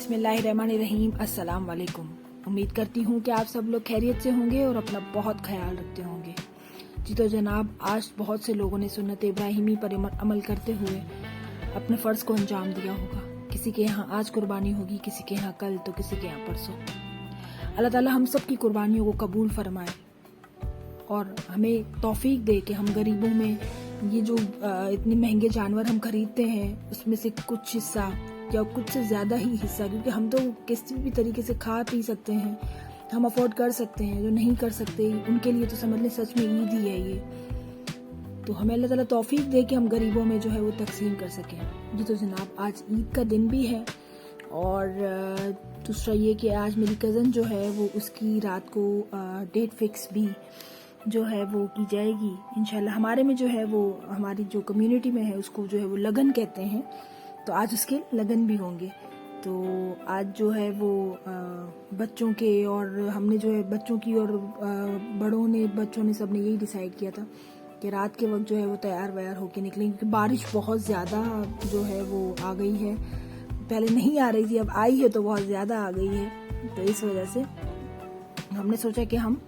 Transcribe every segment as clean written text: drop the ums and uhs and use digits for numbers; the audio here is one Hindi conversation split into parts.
बिस्मिल्लाहिर्रहमानिर्रहीम। अस्सलाम वालेकुम। उम्मीद करती हूँ कि आप सब लोग खैरियत से होंगे और अपना बहुत ख्याल रखते होंगे। जी तो जनाब, आज बहुत से लोगों ने सुन्नत इब्राहिमी पर अमल करते हुए अपने फ़र्ज़ को अंजाम दिया होगा। किसी के यहाँ आज कुर्बानी होगी, किसी के यहाँ कल, तो किसी के यहाँ परसों। अल्लाह ताला हम सब की कुर्बानियों को कबूल फरमाए और हमें तौफीक दे कि हम गरीबों में ये जो इतने महंगे जानवर हम खरीदते हैं उसमें से कुछ हिस्सा या कुछ से ज़्यादा ही हिस्सा, क्योंकि हम तो किसी भी तरीके से खा पी सकते हैं, हम अफोर्ड कर सकते हैं। जो नहीं कर सकते उनके लिए तो समझ लें सच में ईद ही है ये। तो हमें अल्लाह ताला तौफीक दे कि हम गरीबों में जो है वो तकसीम कर सकें। जी तो जनाब, आज ईद का दिन भी है और दूसरा ये कि आज मेरी कज़न जो है वो उसकी रात को डेट फिक्स भी जो है वो की जाएगी इंशाल्लाह। हमारे में जो है वो हमारी जो कम्युनिटी में है उसको जो है वो लगन कहते हैं, तो आज उसके लगन भी होंगे। तो आज जो है वो बच्चों के और हमने जो है बच्चों की और बच्चों ने सब ने यही डिसाइड किया था कि रात के वक्त जो है वो तैयार वैयार होके निकलेंगे, क्योंकि बारिश बहुत ज़्यादा जो है वो आ गई है। पहले नहीं आ रही थी, अब आई है तो बहुत ज़्यादा आ गई है। तो इस वजह से हमने सोचा कि हम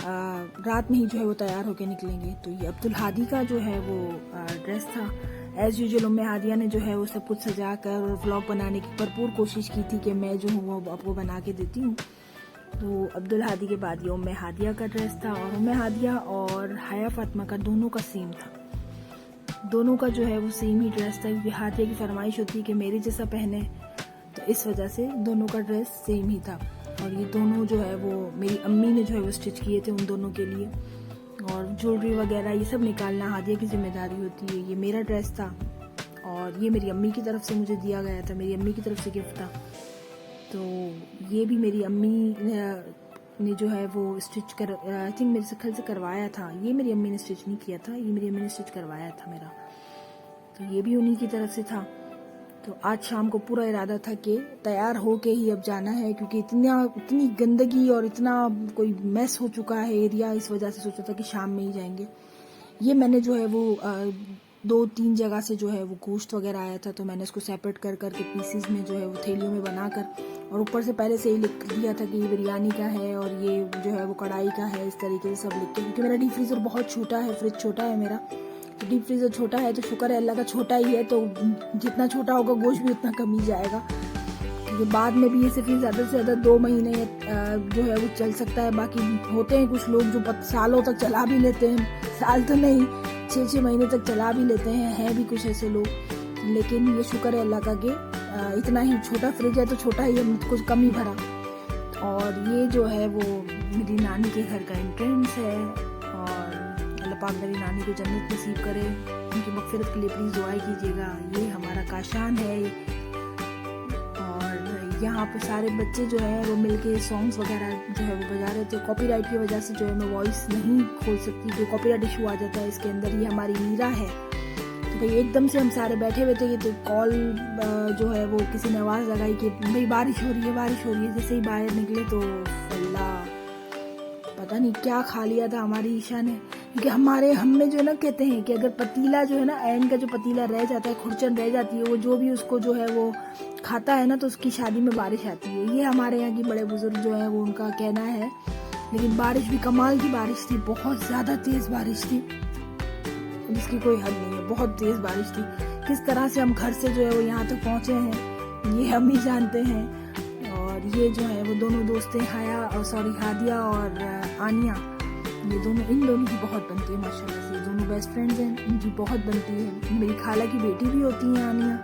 रात में ही जो है वो तैयार होके निकलेंगे। तो ये अब्दुल हादी का जो है वो ड्रेस था। एज़ यूजुअल उम्मे हादिया ने जो है वो सब कुछ सजा कर और व्लॉग बनाने की भरपूर कोशिश की थी कि मैं जो हूँ वो आपको बना के देती हूँ। तो अब्दुल हादी के बाद ये उम्मे हादिया का ड्रेस था और उम्मे हादिया और हाया फातिमा का दोनों का सेम था। दोनों का जो है वो सेम ही ड्रेस था, क्योंकि हादिया की फरमाइश होती है कि मेरे जैसा पहने, तो इस वजह से दोनों का ड्रेस सेम ही था। और ये दोनों जो है वो मेरी अम्मी ने जो है वो स्टिच किए थे उन दोनों के लिए, और ज्वेलरी वगैरह ये सब निकालना हादिया की जिम्मेदारी होती है। ये मेरा ड्रेस था और ये मेरी अम्मी की तरफ से मुझे दिया गया था, मेरी अम्मी की तरफ से गिफ्ट था। तो ये भी मेरी अम्मी ने जो है वो स्टिच कर आई थिंक मेरे से खल से करवाया था। ये मेरी अम्मी ने स्टिच नहीं किया था, ये मेरी अम्मी ने स्टिच करवाया था मेरा। तो ये भी उन्हीं की तरफ से था। तो आज शाम को पूरा इरादा था कि तैयार हो के ही अब जाना है, क्योंकि इतनी गंदगी और इतना कोई मैस हो चुका है एरिया, इस वजह से सोचा था कि शाम में ही जाएंगे। ये मैंने जो है वो 2-3 जगह से जो है वो गोश्त वगैरह आया था, तो मैंने इसको सेपरेट कर करके पीसेस में जो है वो थैलियों में बनाकर, और ऊपर से पहले से ही लिख दिया था कि ये बिरयानी का है और ये जो है वो कढ़ाई का है, इस तरीके से सब लिख के। क्योंकि मेरा डीप फ्रीज़र बहुत छोटा है, फ्रिज छोटा है मेरा, तो डीप फ्रीज़र छोटा है, तो शुक्र है अल्लाह का छोटा ही है, तो जितना छोटा होगा गोश्त भी उतना कम ही जाएगा। क्योंकि बाद में भी ये सिर्फ ज़्यादा से ज़्यादा 2 महीने जो है वो चल सकता है। बाकी होते हैं कुछ लोग जो सालों तक चला भी लेते हैं, साल तो नहीं 6-6 महीने तक चला भी लेते हैं भी कुछ ऐसे लोग। लेकिन ये शुक्र है अल्लाह का कि इतना ही छोटा फ्रिज है, तो छोटा ही है, कुछ कम ही भरा। और ये जो है वो मेरी नानी के घर का एंट्रेंस है, और अल्लाह पाक मेरी नानी को जन्नत नसीब करे, उनकी मग़फ़िरत के लिए प्लीज़ दुआएं कीजिएगा। ये हमारा काशान है और यहाँ पे सारे बच्चे जो है वो मिलके सॉन्ग्स वगैरह जो है वो बजा रहे थे। कॉपीराइट की वजह से जो है मैं वॉइस नहीं खोल सकती, जो कॉपीराइट इशू आ जाता है इसके अंदर। ये हमारी मीरा है, तो भाई एकदम से हम सारे बैठे हुए थे, तो कॉल जो है वो किसी ने आवाज़ लगाई कि भाई बारिश हो रही है, बारिश हो रही है। जैसे ही बाहर निकले तो अल्लाह पता नहीं क्या खा लिया था हमारी ईशा ने। क्योंकि हमें जो है ना कहते हैं कि अगर पतीला जो है ना एंड का जो पतीला रह जाता है, खुरचन रह जाती है, वो जो भी उसको जो है वो खाता है ना, तो उसकी शादी में बारिश आती है। ये हमारे यहाँ की बड़े बुजुर्ग जो है वो उनका कहना है। लेकिन बारिश भी कमाल की बारिश थी, बहुत ज़्यादा तेज़ बारिश थी, जिसकी कोई हद नहीं है। बहुत तेज़ बारिश थी। किस तरह से हम घर से जो है वो यहाँ तक पहुँचे हैं ये हम ही जानते हैं। और ये जो है वो दोनों दोस्तें हादिया और आनिया, इन दोनों की बहुत बनती है माशाल्लाह से। दोनों बेस्ट फ्रेंड्स हैं, इनकी बहुत बनती है। मेरी खाला की बेटी भी होती है आनिया,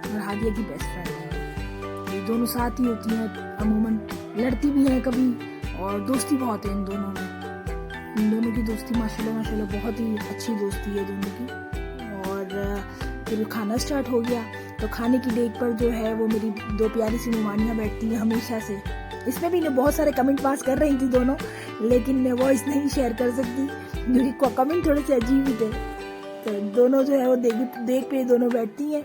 और हादिया की बेस्ट फ्रेंड है। ये दोनों साथ ही होती हैं, अमूमन लड़ती भी हैं कभी, और दोस्ती बहुत है इन दोनों में। इन दोनों की दोस्ती माशाल्लाह बहुत ही अच्छी दोस्ती है दोनों की। और फिर खाना स्टार्ट हो गया, तो खाने की डेट पर जो है वो मेरी 2 प्यारी सी मेहमानियाँ बैठती हैं हमेशा से। इसमें भी बहुत सारे कमेंट पास कर रही थी दोनों, लेकिन मैं वॉइस नहीं शेयर कर सकती क्योंकि कमेंट थोड़े से अजीब ही थे। तो दोनों जो है वो देख पे दोनों बैठती हैं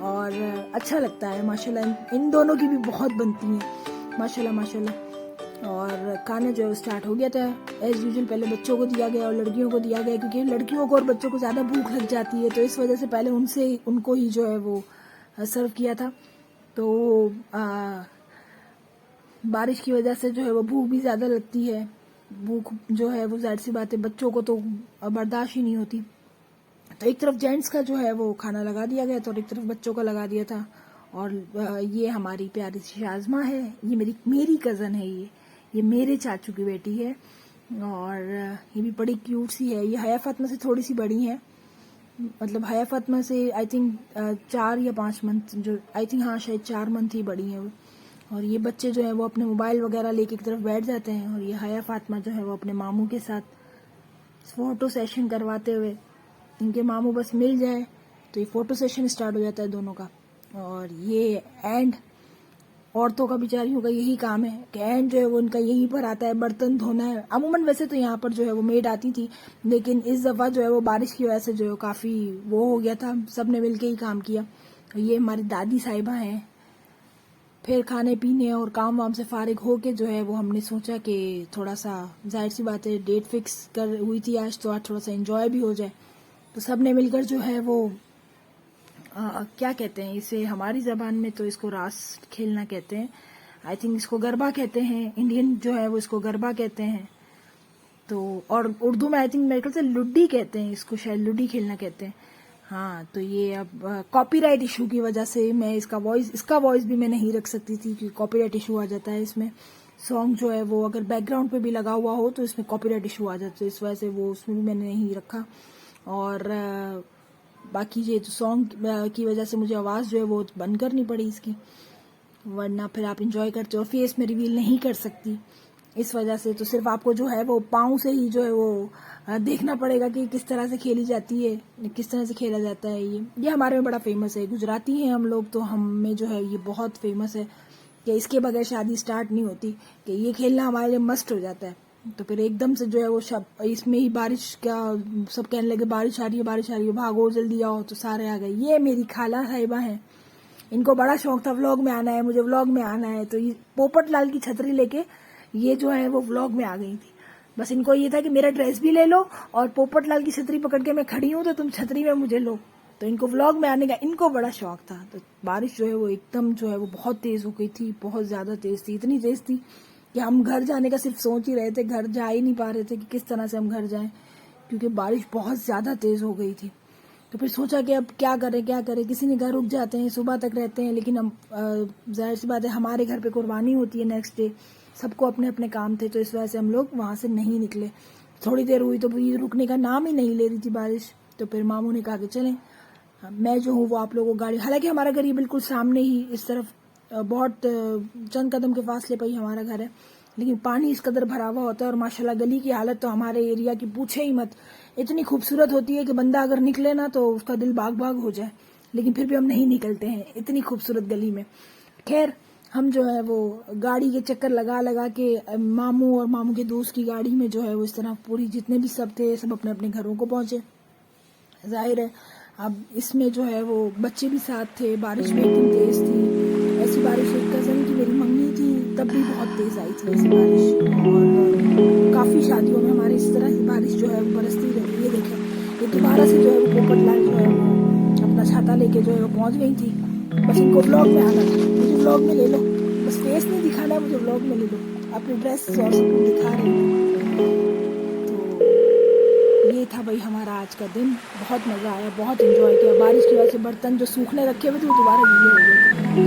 और अच्छा लगता है माशाल्लाह। इन दोनों की भी बहुत बनती हैं माशाल्लाह। और खाना जो है स्टार्ट हो गया था। एज यूजुअल पहले बच्चों को दिया गया और लड़कियों को दिया गया, क्योंकि लड़कियों को और बच्चों को ज़्यादा भूख लग जाती है, तो इस वजह से पहले उनको ही जो है वो सर्व किया था। तो बारिश की वजह से जो है वो भूख भी ज़्यादा लगती है। भूख जो है वो जाहिर सी बात है बच्चों को तो बर्दाश्त ही नहीं होती। तो एक तरफ जेंट्स का जो है वो खाना लगा दिया गया था और एक तरफ बच्चों का लगा दिया था। और ये हमारी प्यारी सी शाज़मा है, ये मेरी कज़न है, ये मेरे चाचू की बेटी है और ये भी बड़ी क्यूट सी है। ये हया फातिमा से थोड़ी सी बड़ी है, मतलब हया फातिमा से आई थिंक 4 या 5 मंथ, जो आई थिंक हाँ शायद 4 मंथ ही बड़ी है वो। और ये बच्चे जो है वो अपने मोबाइल वगैरह लेके एक तरफ बैठ जाते हैं और ये हया फातिमा जो है वो अपने मामू के साथ फोटो सेशन करवाते हुए, इनके मामू बस मिल जाए तो ये फोटो सेशन स्टार्ट हो जाता है दोनों का। और ये एंड औरतों का बेचारियों का यही काम है कि एंड जो है वो उनका यहीं पर आता है, बर्तन धोना है। अमूमन वैसे तो यहाँ पर जो है वो मेड आती थी, लेकिन इस दफ़ा जो है वो बारिश की वजह से जो है काफ़ी वो हो गया था, सब ने मिल के ही काम किया। ये हमारी दादी साहिबा हैं। फिर खाने पीने और काम वाम से फारिग हो के जो है वो हमने सोचा कि थोड़ा सा, जाहिर सी बात है डेट फिक्स कर हुई थी आज, तो आज थोड़ा सा एंजॉय भी हो जाए। तो सब ने मिलकर जो है वो क्या कहते हैं इसे, हमारी ज़बान में तो इसको रास खेलना कहते हैं, आई थिंक इसको गरबा कहते हैं, इंडियन जो है वो इसको गरबा कहते हैं। तो और उर्दू में आई थिंक मेरे ख्याल से लुड्डी कहते हैं इसको, शायद लुड्डी खेलना कहते हैं। हाँ, तो ये अब कॉपीराइट इशू की वजह से मैं इसका वॉइस भी मैं नहीं रख सकती थी क्योंकि कॉपीराइट इशू आ जाता है इसमें। सॉन्ग जो है वो अगर बैकग्राउंड पे भी लगा हुआ हो तो इसमें कॉपीराइट इशू आ जाता है, इस वजह से वो उसमें भी मैंने नहीं रखा। और बाकी ये जो सॉन्ग की वजह से मुझे आवाज़ जो है वो बंद करनी पड़ी इसकी, वरना फिर आप इंजॉय करते हो, फेस में रिवील नहीं कर सकती इस वजह से। तो सिर्फ आपको जो है वो पाँव से ही जो है वो देखना पड़ेगा कि किस तरह से खेली जाती है, किस तरह से खेला जाता है। ये हमारे में बड़ा फेमस है, गुजराती हैं हम लोग तो हम में जो है ये बहुत फेमस है कि इसके बगैर शादी स्टार्ट नहीं होती, कि ये खेलना हमारे लिए मस्ट हो जाता है। तो फिर एकदम से जो है वो इसमें ही बारिश का सब कहने लगे बारिश आ रही है, बारिश आ रही है, भागो जल्दी आओ, तो सारे आ गए। ये मेरी खाला साहिबा हैं, इनको बड़ा शौक था व्लॉग में आना है, मुझे व्लॉग में आना है। तो ये पोपट लाल की छतरी लेके ये जो है वो व्लॉग में आ गई थी। बस इनको ये था कि मेरा ड्रेस भी ले लो और पोपट लाल की छतरी पकड़ के मैं खड़ी हूँ तो तुम छतरी में मुझे लो। तो इनको व्लॉग में आने का इनको बड़ा शौक था। तो बारिश जो है वो एकदम जो है वो बहुत तेज हो गई थी, बहुत ज्यादा तेज थी, इतनी तेज थी कि हम घर जाने का सिर्फ सोच ही रहे थे, घर जा ही नहीं पा रहे थे कि किस तरह से हम घर जाएं, क्योंकि बारिश बहुत ज्यादा तेज हो गई थी। तो फिर सोचा कि अब क्या करें, किसी ने घर रुक जाते हैं, सुबह तक रहते हैं, लेकिन हम जाहिर सी बात है हमारे घर पे कुर्बानी होती है नेक्स्ट डे, सबको अपने अपने काम थे, तो इस वजह से हम लोग वहां से नहीं निकले। थोड़ी देर हुई तो ये रुकने का नाम ही नहीं ले रही थी बारिश। तो फिर मामू ने कहा कि चलें, मैं जो हूँ वो आप लोगों को गाड़ी, हालांकि हमारा घर ये बिल्कुल सामने ही इस तरफ बहुत चंद कदम के फासले पर ही हमारा घर है, लेकिन पानी इस कदर भरा हुआ होता है। और माशाल्लाह गली की हालत तो हमारे एरिया की पूछे ही मत, इतनी खूबसूरत होती है कि बंदा अगर निकले ना तो उसका दिल बाग बाग हो जाए, लेकिन फिर भी हम नहीं निकलते हैं इतनी खूबसूरत गली में। खैर हम जो है वो गाड़ी के चक्कर लगा लगा के मामू और मामू के दोस्त की गाड़ी में जो है वो इस तरह पूरी जितने भी सब थे सब अपने अपने घरों को पहुंचे। जाहिर है अब इसमें जो है वो बच्चे भी साथ थे, बारिश भी एकदम तेज थी। ऐसी बारिश एक कज़न की मेरी मम्मी थी तब भी बहुत तेज आई थी ऐसी बारिश, और काफ़ी शादियों में हमारे इस तरह की बारिश जो है वो बरसती रहती है। देखें ये दोबारा से जो है वो पोपट लाल जो है वो अपना छाता लेके जो है वो पहुँच गई थी। बस इनको व्लॉग में आना था, मुझे व्लॉग में ले लो, बस फेस नहीं दिखाना है, मुझे व्लॉग में ले लो, अपनी ड्रेस और सब कुछ दिखा रही हूँ। ये था भाई हमारा आज का दिन, बहुत मज़ा आया, बहुत एंजॉय किया। बारिश की वजह से बर्तन जो सूखने रखे हुए थे वो दोबारा गीले हो गए थे।